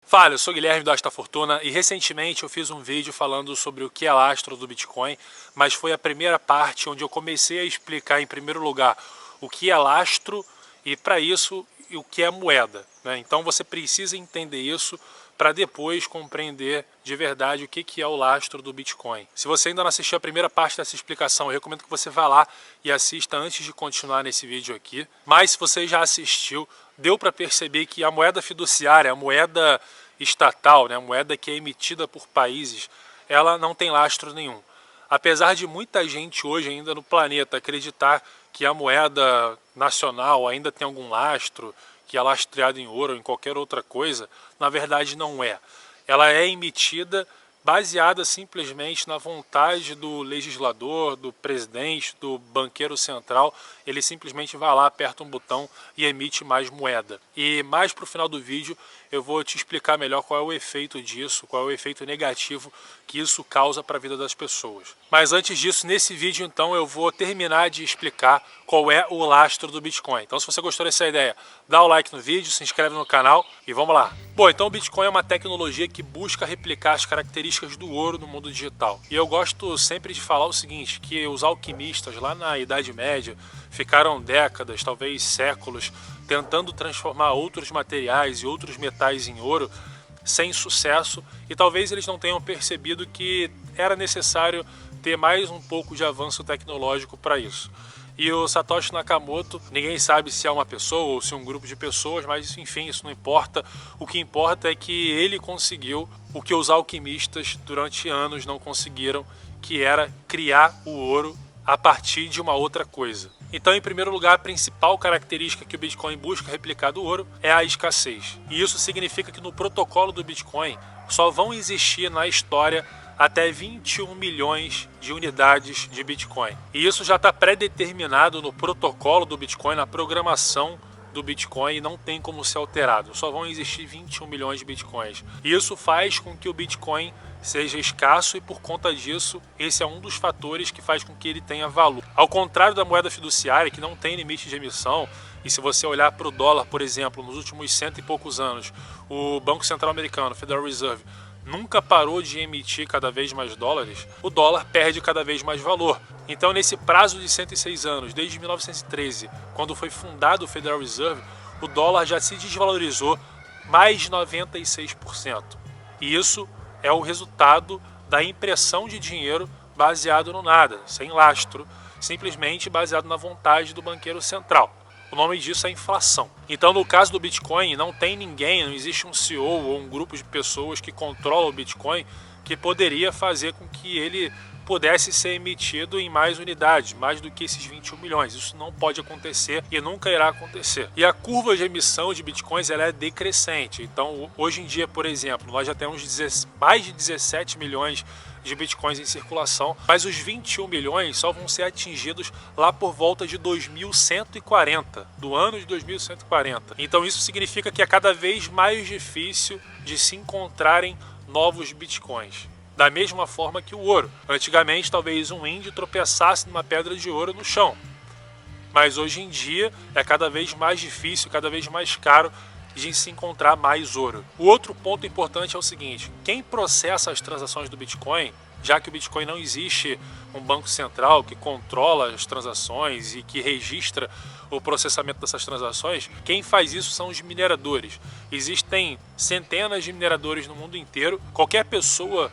Fala, eu sou o Guilherme do Asta Fortuna e recentemente eu fiz um vídeo falando sobre o que é lastro do Bitcoin, mas foi a primeira parte onde eu comecei a explicar em primeiro lugar o que é lastro e para isso o que é moeda, né? Então você precisa entender isso para depois compreender de verdade o que é o lastro do Bitcoin. Se você ainda não assistiu a primeira parte dessa explicação, eu recomendo que você vá lá e assista antes de continuar nesse vídeo aqui. Mas se você já assistiu, deu para perceber que a moeda fiduciária, a moeda estatal, né, a moeda que é emitida por países, ela não tem lastro nenhum. Apesar de muita gente hoje ainda no planeta acreditar que a moeda nacional ainda tem algum lastro, que é lastreado em ouro ou em qualquer outra coisa, na verdade não é. Ela é emitida baseada simplesmente na vontade do legislador, do presidente, do banqueiro central. Ele simplesmente vai lá, aperta um botão e emite mais moeda. E mais para o final do vídeo eu vou te explicar melhor qual é o efeito disso, qual é o efeito negativo que isso causa para a vida das pessoas. Mas antes disso, nesse vídeo então eu vou terminar de explicar qual é o lastro do Bitcoin. Então se você gostou dessa ideia, dá o like no vídeo, se inscreve no canal e vamos lá. Bom, então o Bitcoin é uma tecnologia que busca replicar as características do ouro no mundo digital. E eu gosto sempre de falar o seguinte, que os alquimistas lá na Idade Média ficaram décadas, talvez séculos, tentando transformar outros materiais e outros metais em ouro sem sucesso, e talvez eles não tenham percebido que era necessário ter mais um pouco de avanço tecnológico para isso. E o Satoshi Nakamoto, ninguém sabe se é uma pessoa ou se é um grupo de pessoas, mas enfim, isso não importa. O que importa é que ele conseguiu o que os alquimistas durante anos não conseguiram, que era criar o ouro a partir de uma outra coisa. Então, em primeiro lugar, a principal característica que o Bitcoin busca replicar do ouro é a escassez. E isso significa que no protocolo do Bitcoin só vão existir na história até 21 milhões de unidades de Bitcoin. E isso já está pré-determinado no protocolo do Bitcoin, na programação do Bitcoin, e não tem como ser alterado. Só vão existir 21 milhões de Bitcoins. E isso faz com que o Bitcoin seja escasso e por conta disso, esse é um dos fatores que faz com que ele tenha valor. Ao contrário da moeda fiduciária, que não tem limite de emissão, e se você olhar para o dólar, por exemplo, nos últimos 100 e poucos anos, o Banco Central Americano, Federal Reserve, nunca parou de emitir cada vez mais dólares, o dólar perde cada vez mais valor. Então, nesse prazo de 106 anos, desde 1913, quando foi fundado o Federal Reserve, o dólar já se desvalorizou mais de 96%. E isso é o resultado da impressão de dinheiro baseado no nada, sem lastro, simplesmente baseado na vontade do banqueiro central. O nome disso é inflação. Então, no caso do Bitcoin, não tem ninguém, não existe um CEO ou um grupo de pessoas que controla o Bitcoin que poderia fazer com que ele pudesse ser emitido em mais unidades, mais do que esses 21 milhões. Isso não pode acontecer e nunca irá acontecer. E a curva de emissão de Bitcoins ela é decrescente. Então, hoje em dia, por exemplo, nós já temos mais de 17 milhões de Bitcoins em circulação, mas os 21 milhões só vão ser atingidos lá por volta de 2140, do ano de 2140. Então isso significa que é cada vez mais difícil de se encontrarem novos Bitcoins. Da mesma forma que o ouro. Antigamente, talvez um índio tropeçasse numa pedra de ouro no chão. Mas hoje em dia é cada vez mais difícil, cada vez mais caro de se encontrar mais ouro. O outro ponto importante é o seguinte: quem processa as transações do Bitcoin, já que o Bitcoin não existe um banco central que controla as transações e que registra o processamento dessas transações, quem faz isso são os mineradores. Existem centenas de mineradores no mundo inteiro. Qualquer pessoa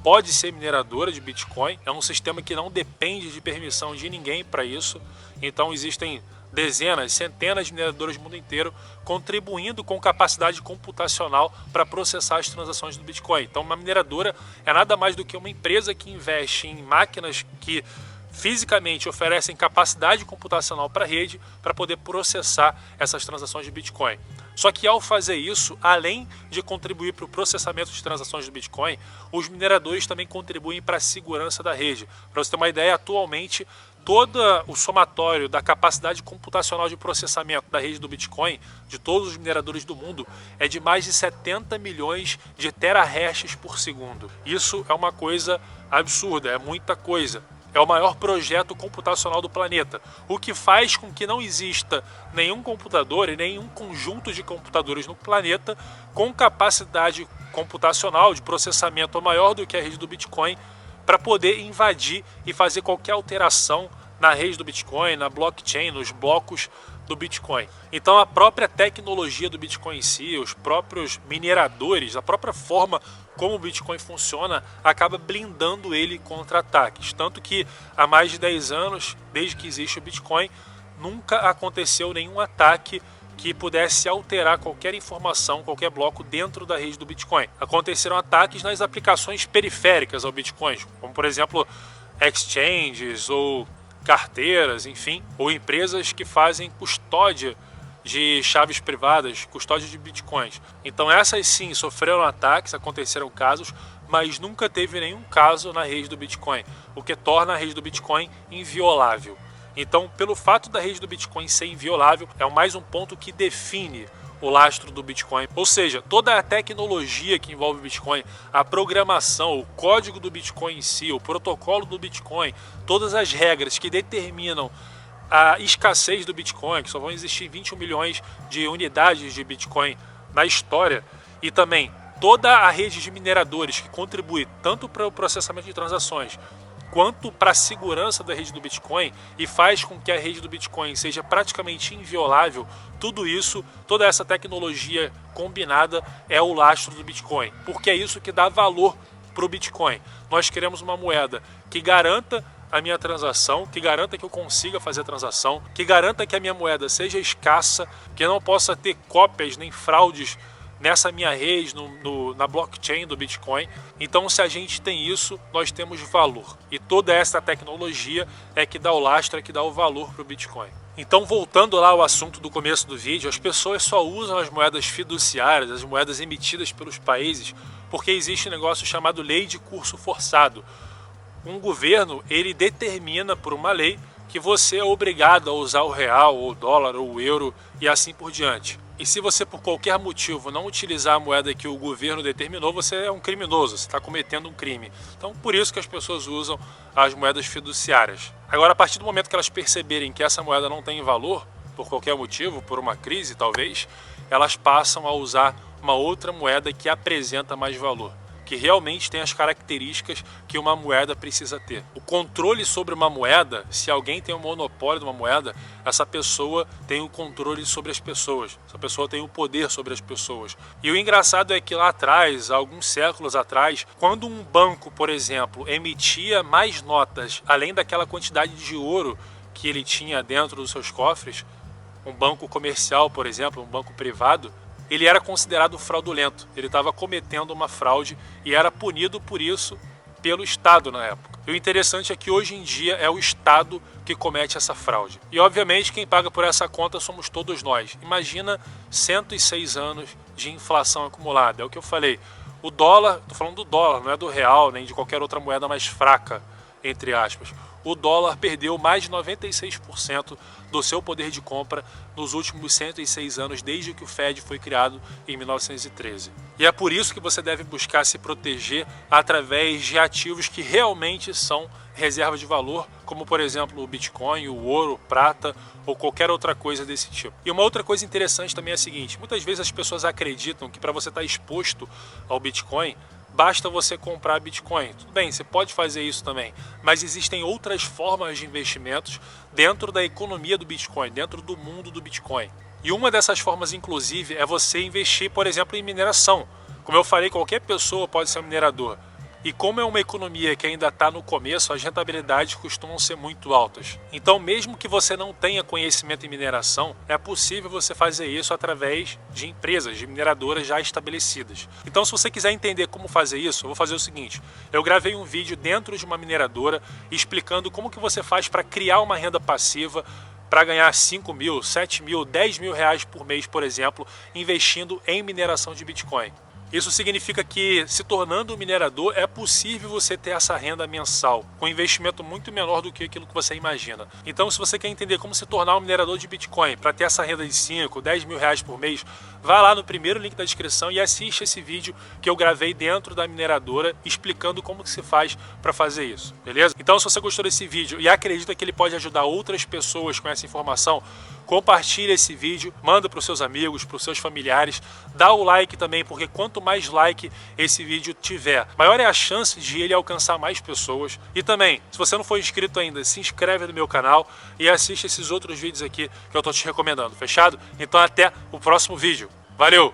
pode ser mineradora de Bitcoin. É um sistema que não depende de permissão de ninguém para isso. Então existem dezenas, centenas de mineradores do mundo inteiro contribuindo com capacidade computacional para processar as transações do Bitcoin. Então uma mineradora é nada mais do que uma empresa que investe em máquinas que fisicamente oferecem capacidade computacional para a rede para poder processar essas transações de Bitcoin. Só que ao fazer isso, além de contribuir para o processamento de transações do Bitcoin, os mineradores também contribuem para a segurança da rede. Para você ter uma ideia, atualmente todo o somatório da capacidade computacional de processamento da rede do Bitcoin, de todos os mineradores do mundo, é de mais de 70 milhões de terahashes por segundo. Isso é uma coisa absurda, é muita coisa. é o maior projeto computacional do planeta, o que faz com que não exista nenhum computador e nenhum conjunto de computadores no planeta com capacidade computacional de processamento maior do que a rede do Bitcoin para poder invadir e fazer qualquer alteração na rede do Bitcoin, na blockchain, nos blocos do Bitcoin. Então a própria tecnologia do Bitcoin em si, os próprios mineradores, a própria forma como o Bitcoin funciona, acaba blindando ele contra ataques. Tanto que há mais de 10 anos, desde que existe o Bitcoin, nunca aconteceu nenhum ataque que pudesse alterar qualquer informação, qualquer bloco dentro da rede do Bitcoin. Aconteceram ataques nas aplicações periféricas ao Bitcoin, como por exemplo exchanges ou carteiras, enfim, ou empresas que fazem custódia de chaves privadas, custódia de bitcoins. Então essas sim sofreram ataques, aconteceram casos, mas nunca teve nenhum caso na rede do Bitcoin, o que torna a rede do Bitcoin inviolável. Então, pelo fato da rede do Bitcoin ser inviolável, é mais um ponto que define o lastro do Bitcoin. Ou seja, toda a tecnologia que envolve o Bitcoin, a programação, o código do Bitcoin em si, o protocolo do Bitcoin, todas as regras que determinam a escassez do Bitcoin, que só vão existir 21 milhões de unidades de Bitcoin na história, e também toda a rede de mineradores que contribui tanto para o processamento de transações quanto para a segurança da rede do Bitcoin e faz com que a rede do Bitcoin seja praticamente inviolável, tudo isso, toda essa tecnologia combinada é o lastro do Bitcoin, porque é isso que dá valor para o Bitcoin. Nós queremos uma moeda que garanta a minha transação, que garanta que eu consiga fazer a transação, que garanta que a minha moeda seja escassa, que não possa ter cópias nem fraudes nessa minha rede, na blockchain do Bitcoin. Então, se a gente tem isso, nós temos valor. E toda essa tecnologia é que dá o lastro, é que dá o valor para o Bitcoin. Então, voltando lá ao assunto do começo do vídeo, as pessoas só usam as moedas fiduciárias, as moedas emitidas pelos países, porque existe um negócio chamado lei de curso forçado. Um governo, ele determina por uma lei que você é obrigado a usar o real, ou o dólar, ou o euro e assim por diante. E se você por qualquer motivo não utilizar a moeda que o governo determinou, você é um criminoso, você está cometendo um crime. Então por isso que as pessoas usam as moedas fiduciárias. Agora, a partir do momento que elas perceberem que essa moeda não tem valor, por qualquer motivo, por uma crise talvez, elas passam a usar uma outra moeda que apresenta mais valor, que realmente tem as características que uma moeda precisa ter. O controle sobre uma moeda, se alguém tem um monopólio de uma moeda, essa pessoa tem o controle sobre as pessoas, essa pessoa tem o poder sobre as pessoas. E o engraçado é que lá atrás, alguns séculos atrás, quando um banco, por exemplo, emitia mais notas, além daquela quantidade de ouro que ele tinha dentro dos seus cofres, um banco comercial, por exemplo, um banco privado, ele era considerado fraudulento, ele estava cometendo uma fraude e era punido por isso pelo Estado na época. E o interessante é que hoje em dia é o Estado que comete essa fraude. E obviamente quem paga por essa conta somos todos nós. Imagina 106 anos de inflação acumulada, é o que eu falei. O dólar, estou falando do dólar, não é do real, nem de qualquer outra moeda mais fraca, entre aspas. O dólar perdeu mais de 96% do seu poder de compra nos últimos 106 anos, desde que o Fed foi criado em 1913. E é por isso que você deve buscar se proteger através de ativos que realmente são reserva de valor, como por exemplo o Bitcoin, o ouro, prata ou qualquer outra coisa desse tipo. E uma outra coisa interessante também é a seguinte, muitas vezes as pessoas acreditam que para você estar exposto ao Bitcoin, basta você comprar Bitcoin. Tudo bem, você pode fazer isso também, mas existem outras formas de investimentos dentro da economia do Bitcoin, dentro do mundo do Bitcoin. E uma dessas formas, inclusive, é você investir, por exemplo, em mineração. Como eu falei, qualquer pessoa pode ser um minerador. E como é uma economia que ainda está no começo, as rentabilidades costumam ser muito altas. Então, mesmo que você não tenha conhecimento em mineração, é possível você fazer isso através de empresas, de mineradoras já estabelecidas. Então, se você quiser entender como fazer isso, eu vou fazer o seguinte. Eu gravei um vídeo dentro de uma mineradora explicando como que você faz para criar uma renda passiva para ganhar 5 mil, 7 mil, 10 mil reais por mês, por exemplo, investindo em mineração de Bitcoin. Isso significa que, se tornando um minerador, é possível você ter essa renda mensal, com um investimento muito menor do que aquilo que você imagina. Então, se você quer entender como se tornar um minerador de Bitcoin para ter essa renda de 5, 10 mil reais por mês, vai lá no primeiro link da descrição e assiste esse vídeo que eu gravei dentro da mineradora explicando como que se faz para fazer isso, beleza? Então, se você gostou desse vídeo e acredita que ele pode ajudar outras pessoas com essa informação, compartilha esse vídeo, manda para os seus amigos, para os seus familiares, dá o like também, porque quanto mais like esse vídeo tiver, maior é a chance de ele alcançar mais pessoas. E também, se você não for inscrito ainda, se inscreve no meu canal e assiste esses outros vídeos aqui que eu estou te recomendando, fechado? Então até o próximo vídeo. Valeu!